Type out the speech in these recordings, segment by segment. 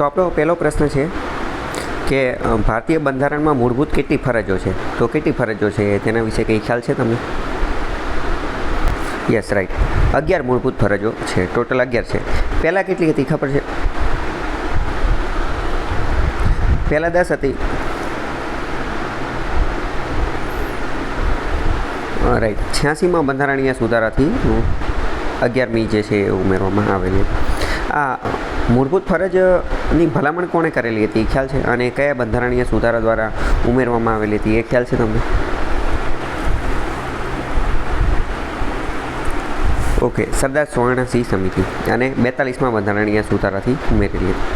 તો આપણો પહેલો પ્રશ્ન છે કે ભારતીય બંધારણમાં મૂળભૂત કેટલી ફરજો છે? તો કેટલી ફરજો છે તેના વિશે કંઈ ખ્યાલ છે તમને? યસ, રાઈટ, 11 મૂળભૂત ફરજો છે. ટોટલ 11 છે. પહેલાં કેટલી હતી ખબર છે? પહેલાં 10 હતી. રાઈટ, 86માં બંધારણીય સુધારાથી 11મી જે છે એ ઉમેરવામાં આવેલી. આ મૂળભૂત ફરજની ભલામણ કોણે કરેલી હતી ખ્યાલ છે? અને કયા બંધારણીય સુધારા દ્વારા ઉમેરવામાં આવેલી હતી એ ખ્યાલ છે તમને? ઓકે, સરદાર સુવર્ણસિંહ સમિતિ અને 42માં બંધારણીય સુધારાથી ઉમેરેલી હતી.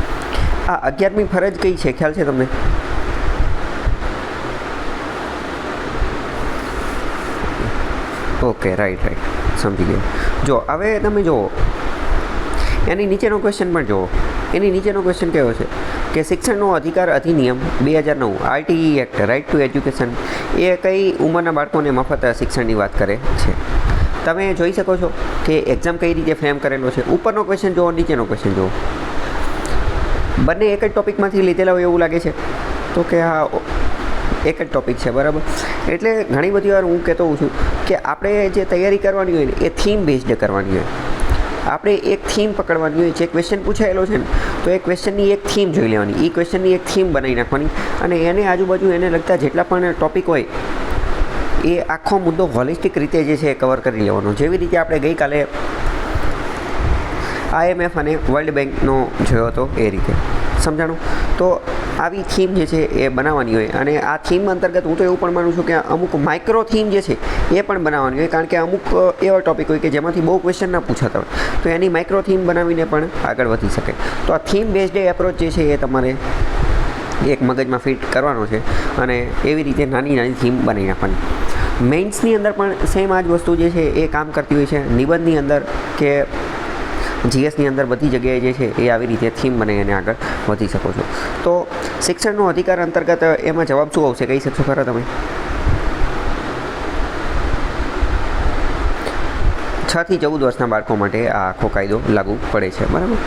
આ 11મી ફરજ કઈ છે ખ્યાલ છે તમને? ઓકે, રાઈટ, સમજી ગયા. જો હવે તમે જુઓ, એની નીચેનો ક્વેશ્ચન પણ જુઓ. એની નીચેનો ક્વેશ્ચન કયો છે કે શિક્ષણનો અધિકાર અધિનિયમ 2009 RTE act, right to education, એ કઈ ઉંમરના બાળકોને મફત શિક્ષણની વાત કરે છે? તમે જોઈ શકો છો કે એક્ઝામ કઈ રીતે ફ્રેમ કરેલો છે. ઉપરનો ક્વેશ્ચન જુઓ, નીચેનો ક્વેશ્ચન જુઓ. બંને એક જ ટોપિકમાંથી લીધેલા હોય એવું લાગે છે? તો કે હા, એક જ ટોપિક છે, બરાબર. એટલે ઘણી બધી વાર હું કહેતો હોઉં છું કે આપણે જે તૈયારી કરવાની હોય ને એ થીમ બેઝડ કરવાની હોય. આપણે એક થીમ પકડવાની હોય. જે ક્વેશ્ચન પૂછાયેલો છે ને તો એ ક્વેશ્ચનની એક થીમ જોઈ લેવાની, એ ક્વેશ્ચનની એક થીમ બનાવી નાખવાની અને એને આજુબાજુ એને લગતા જેટલા પણ ટૉપિક હોય એ આખો મુદ્દો હોલિસ્ટિક રીતે જે છે એ કવર કરી લેવાનો. જેવી રીતે આપણે ગઈકાલે IMF અને વર્લ્ડ બેંકનો જોયો હતો એ રીતે, સમજાણું? તો આવી થીમ જે છે એ બનાવવાની હોય અને આ થીમ અંતર્ગત હું તો એવું પણ માનું છું કે અમુક માઇક્રો થીમ જે છે એ પણ બનાવવાની હોય, કારણ કે અમુક એવા ટૉપિક હોય કે જેમાંથી બહુ ક્વેશ્ચન ના પૂછાતા હોય તો એની માઇક્રો થીમ બનાવીને પણ આગળ વધી શકે. તો આ થીમ બેઝડ એપ્રોચ જે છે એ તમારે એક મગજમાં ફિટ કરવાનો છે અને એવી રીતે નાની નાની થીમ બનાવી નાખવાની. મેઇન્સની અંદર પણ સેમ આ જ વસ્તુ જે છે એ કામ કરતી હોય છે. નિબંધની અંદર કે GSની અંદર બધી જગ્યાએ જે છે એ આવી રીતે થીમ બનાવીને આગળ વધી શકો છો. તો શિક્ષણનો અધિકાર અંતર્ગત એમાં જવાબ શું આવશે કહી શકશો ખરા તમે? 6 થી 14 વર્ષના બાળકો માટે આ આખો કાયદો લાગુ પડે છે, બરાબર.